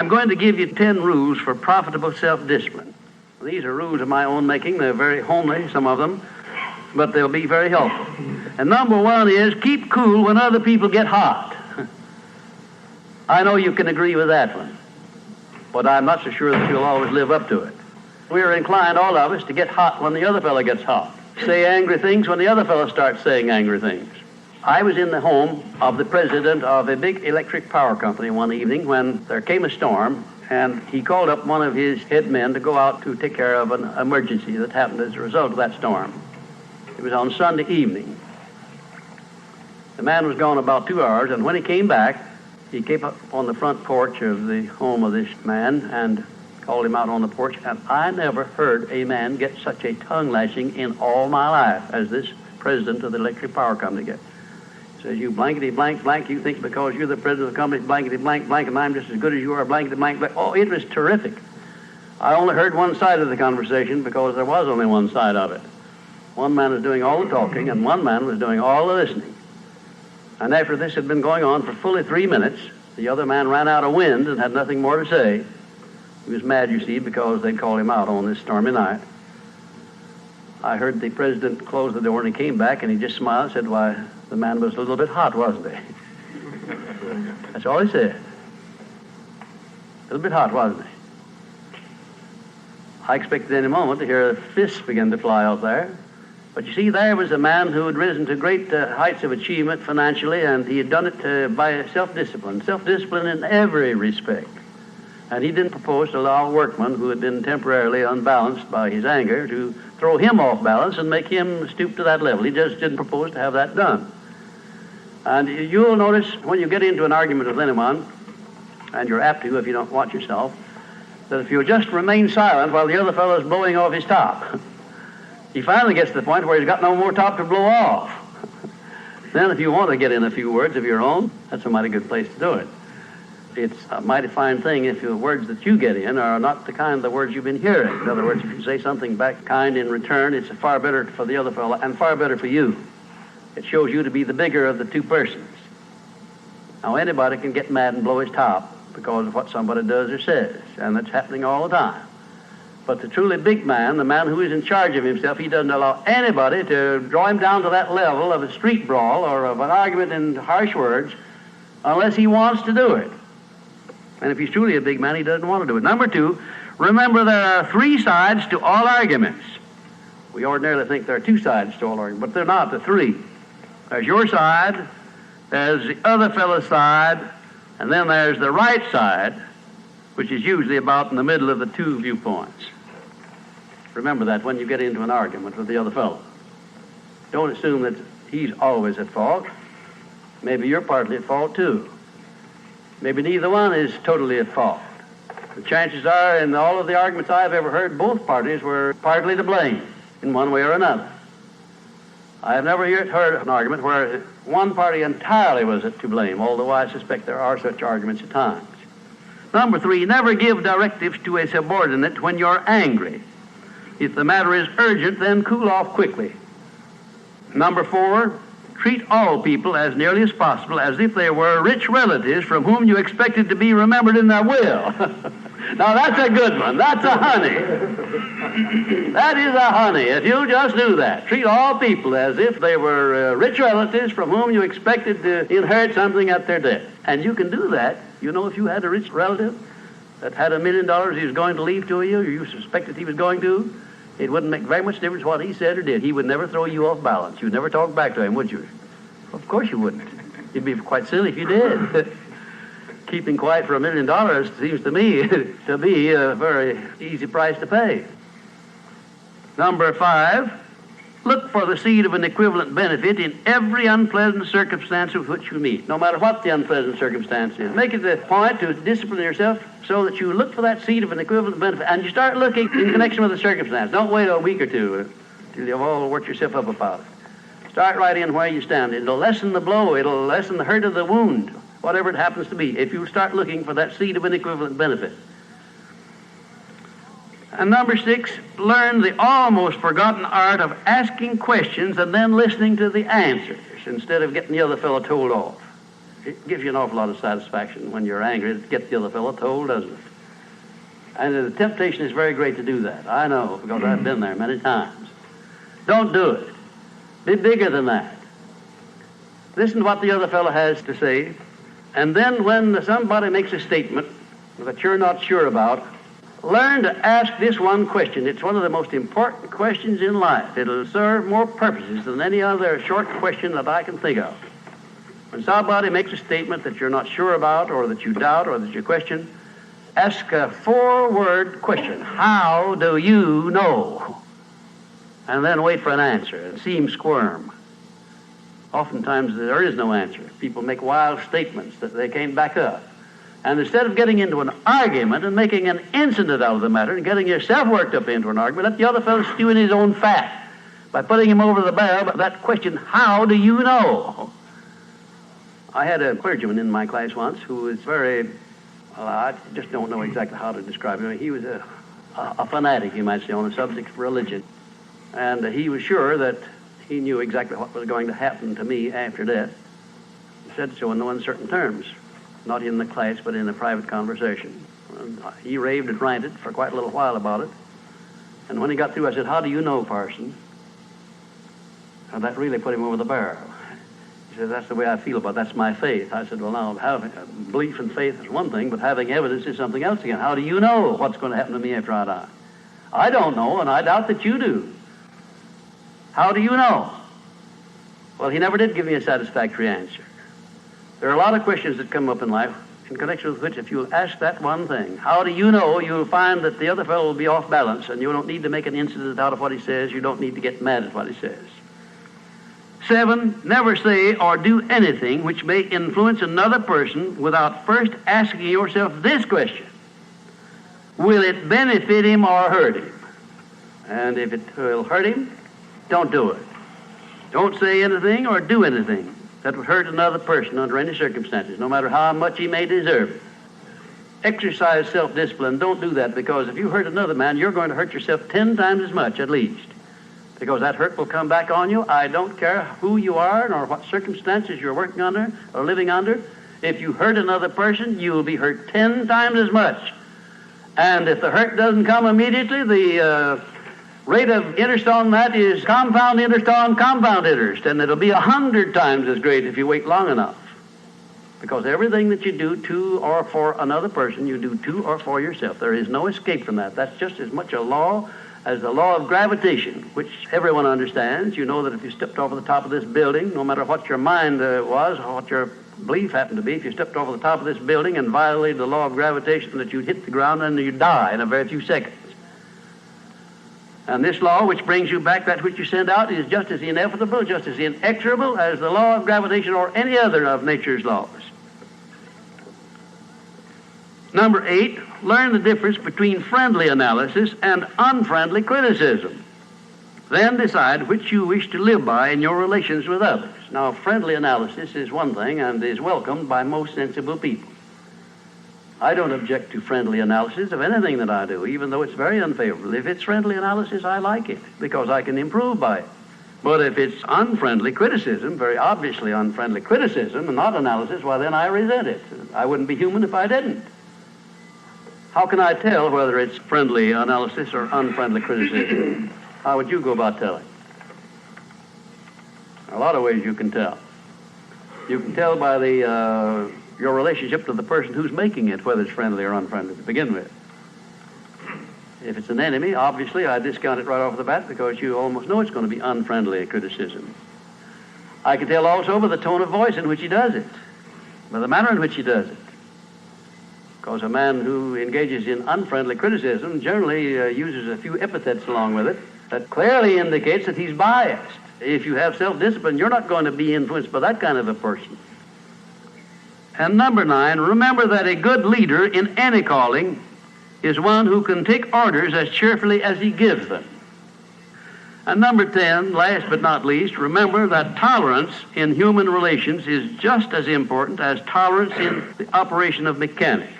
I'm going to give you 10 rules for profitable self-discipline. These are rules of my own making. They're very homely, some of them, but they'll be very helpful. And number one is keep cool when other people get hot. I know you can agree with that one, but I'm not so sure that you'll always live up to it. We're inclined, all of us, to get hot when the other fellow gets hot. Say angry things when the other fellow starts saying angry things. I was in the home of the president of a big electric power company one evening when there came a storm, and he called up one of his head men to go out to take care of an emergency that happened as a result of that storm. It was on Sunday evening. The man was gone about 2 hours, and when he came back, he came up on the front porch of the home of this man and called him out on the porch, and I never heard a man get such a tongue lashing in all my life as this president of the electric power company gets. Says, you blankety blank blank, you think because you're the president of the company, blankety blank blank, and I'm just as good as you are, blankety blank blank. Oh, it was terrific. I only heard one side of the conversation because there was only one side of it. One man was doing all the talking, and one man was doing all the listening. And after this had been going on for fully 3 minutes, the other man ran out of wind and had nothing more to say. He was mad, you see, because they'd called him out on this stormy night. I heard the president close the door, and he came back, and he just smiled and said, why, the man was a little bit hot, wasn't he? That's all he said. A little bit hot, wasn't he? I expected any moment to hear fists begin to fly out there. But you see, there was a man who had risen to great heights of achievement financially, and he had done it by self-discipline in every respect. And he didn't propose to allow a workman who had been temporarily unbalanced by his anger to throw him off balance and make him stoop to that level. He just didn't propose to have that done. And you'll notice when you get into an argument with anyone, and you're apt to if you don't watch yourself, that if you'll just remain silent while the other fellow is blowing off his top, he finally gets to the point where he's got no more top to blow off. Then if you want to get in a few words of your own, that's a mighty good place to do it. It's a mighty fine thing if the words that you get in are not the kind of the words you've been hearing. In other words, if you say something back kind in return, it's far better for the other fellow and far better for you. It shows you to be the bigger of the two persons. Now, anybody can get mad and blow his top because of what somebody does or says, and that's happening all the time. But the truly big man, the man who is in charge of himself, he doesn't allow anybody to draw him down to that level of a street brawl or of an argument in harsh words unless he wants to do it. And if he's truly a big man, he doesn't want to do it. Number two, remember there are 3 sides to all arguments. We ordinarily think there are 2 sides to all arguments, but they're not, they're 3. There's your side, there's the other fellow's side, and then there's the right side, which is usually about in the middle of the 2 viewpoints. Remember that when you get into an argument with the other fellow. Don't assume that he's always at fault. Maybe you're partly at fault too. Maybe neither one is totally at fault. The chances are, in all of the arguments I've ever heard, both parties were partly to blame in one way or another. I have never yet heard an argument where one party entirely was to blame, although I suspect there are such arguments at times. Number 3, never give directives to a subordinate when you're angry. If the matter is urgent, then cool off quickly. Number 4, treat all people as nearly as possible as if they were rich relatives from whom you expected to be remembered in their will. Now that's a good one. That's a honey. That is a honey. If you just do that, treat all people as if they were rich relatives from whom you expected to inherit something at their death. And you can do that. You know, if you had a rich relative that had $1 million he was going to leave to you, or you suspected he was going to, it wouldn't make very much difference what he said or did. He would never throw you off balance. You'd never talk back to him, would you? Of course you wouldn't. You'd be quite silly if you did. Keeping quiet for $1 million seems to me to be a very easy price to pay. Number 5, look for the seed of an equivalent benefit in every unpleasant circumstance with which you meet, no matter what the unpleasant circumstance is. Make it a point to discipline yourself so that you look for that seed of an equivalent benefit, and you start looking in connection with the circumstance. Don't wait a week or two till you've all worked yourself up about it. Start right in where you stand. It'll lessen the blow. It'll lessen the hurt of the wound, whatever it happens to be, if you start looking for that seed of an equivalent benefit. And number 6, learn the almost forgotten art of asking questions and then listening to the answers instead of getting the other fellow told off. It gives you an awful lot of satisfaction when you're angry to get the other fellow told, doesn't it? And the temptation is very great to do that. I know, because I've been there many times. Don't do it. Be bigger than that. Listen to what the other fellow has to say, and then when somebody makes a statement that you're not sure about, learn to ask this one question. It's one of the most important questions in life. It'll serve more purposes than any other short question that I can think of. When somebody makes a statement that you're not sure about, or that you doubt, or that you question, ask a 4-word question. How do you know? And then wait for an answer and see him squirm. Oftentimes there is no answer. People make wild statements that they can't back up. And instead of getting into an argument and making an incident out of the matter and getting yourself worked up into an argument, let the other fellow stew in his own fat by putting him over the barrel. But that question, how do you know? I had a clergyman in my class once who was very, well, I just don't know exactly how to describe him. He was a fanatic, you might say, on the subject of religion. And he was sure that he knew exactly what was going to happen to me after death. He said so in no uncertain terms, not in the class, but in a private conversation. And he raved and ranted for quite a little while about it. And when he got through, I said, how do you know, parson? And that really put him over the barrel. He said, that's the way I feel about it. That's my faith. I said, well, now, having belief and faith is one thing, but having evidence is something else again. How do you know what's going to happen to me after I die? I don't know, and I doubt that you do. How do you know? Well, he never did give me a satisfactory answer. There are a lot of questions that come up in life in connection with which, if you'll ask that one thing, how do you know, you'll find that the other fellow will be off balance, and you don't need to make an incident out of what he says. You don't need to get mad at what he says. 7, never say or do anything which may influence another person without first asking yourself this question: will it benefit him or hurt him? And if it will hurt him, don't do it. Don't say anything or do anything that would hurt another person under any circumstances, no matter how much he may deserve it. Exercise self-discipline. Don't do that, because if you hurt another man, you're going to hurt yourself 10 times as much at least, because that hurt will come back on you. I don't care who you are nor what circumstances you're working under or living under. If you hurt another person, you will be hurt 10 times as much. And if the hurt doesn't come immediately, the rate of interest on that is compound interest on compound interest, and it'll be 100 times as great if you wait long enough. Because everything that you do to or for another person, you do to or for yourself. There is no escape from that. That's just as much a law as the law of gravitation, which everyone understands. You know that if you stepped over the top of this building, no matter what your mind was or what your belief happened to be, if you stepped over the top of this building and violated the law of gravitation, that you'd hit the ground and you'd die in a very few seconds. And this law, which brings you back that which you send out, is just as inevitable, just as inexorable as the law of gravitation or any other of nature's laws. Number 8, learn the difference between friendly analysis and unfriendly criticism. Then decide which you wish to live by in your relations with others. Now, friendly analysis is one thing and is welcomed by most sensible people. I don't object to friendly analysis of anything that I do, even though it's very unfavorable. If it's friendly analysis, I like it, because I can improve by it. But if it's unfriendly criticism, very obviously unfriendly criticism, and not analysis, well, then I resent it. I wouldn't be human if I didn't. How can I tell whether it's friendly analysis or unfriendly criticism? How would you go about telling? There are a lot of ways you can tell. You can tell by your relationship to the person who's making it, whether it's friendly or unfriendly to begin with. If it's an enemy, obviously I discount it right off the bat, because you almost know it's going to be unfriendly criticism. I can tell also by the tone of voice in which he does it, by the manner in which he does it. Because a man who engages in unfriendly criticism generally uses a few epithets along with it that clearly indicates that he's biased. If you have self-discipline, you're not going to be influenced by that kind of a person. And number 9, remember that a good leader in any calling is one who can take orders as cheerfully as he gives them. And number 10, last but not least, remember that tolerance in human relations is just as important as tolerance in the operation of mechanics.